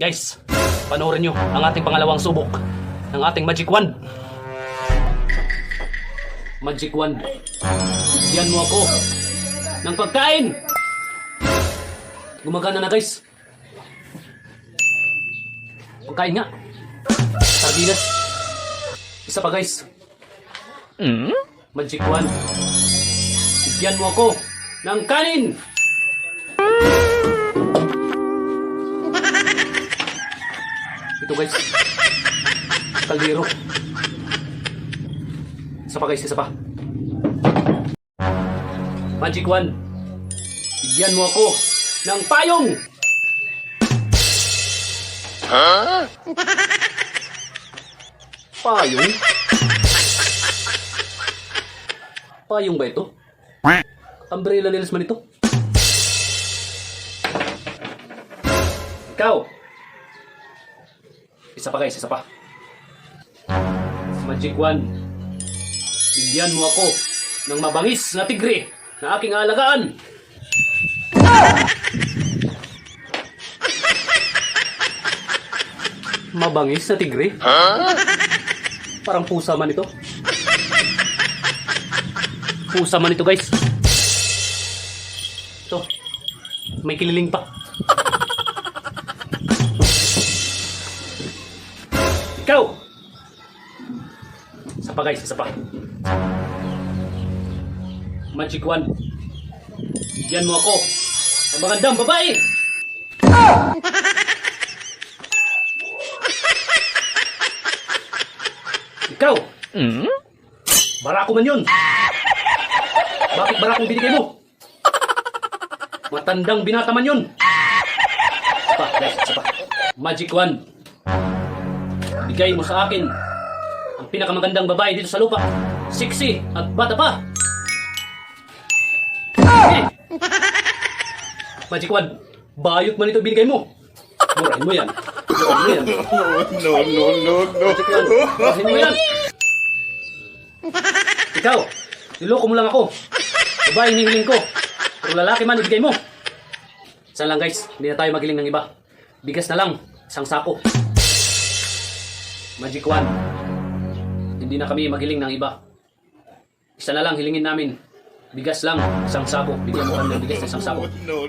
Guys, panoorin nyo ang ating pangalawang subok ng ating Magic Wand. Magic Wand, bigyan mo ako ng pagkain. Gumagana na guys. Pagkain nga. Sardinas. Isa pa guys. Magic Wand, bigyan mo ako ng kanin. Ito guys, kaldero. Isa pa guys, isa pa. Magic Wand, bigyan mo ako ng payong. Payong? Payong ba ito? Umbrella nails man ito. Ikaw. Isa pa guys, isa pa. Magic Wand, bigyan mo ako ng mabangis na tigre na aking aalagaan. Mabangis na tigre? Parang pusa man ito. Pusa man ito guys. Ito, may kililing pa. Ikaw! Isa pa guys, isa pa. Magic Wand, bigyan mo ako ng magandang babae! Ikaw! Barako man yun! Bakit barakong binigay mo? Matandang binata man yun! Isa pa guys, isa pa. Magic Wand, bigay mo sa akin ang pinakamagandang babae dito sa lupa. Sexy at bata pa. Eh! Magic Wand, bayot man ito binigay mo. Murahin mo yan. Murahin mo yan. No. Magic Wand, murahin mo yan. Ikaw, niloko mo lang ako. Babae hinihiling ko. Kung lalaki man, ibigay mo. Saan lang guys, hindi na tayo magiling ng iba. Bigas na lang, isang sako. Magic Wand, hindi na kami magiling ng iba. Isa na lang hilingin namin. Bigas lang, isang sako. Bigyan mo kami ng bigas na isang sako. No.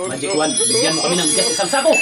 Magic Wand, bigyan mo kami ng bigas na isang sako.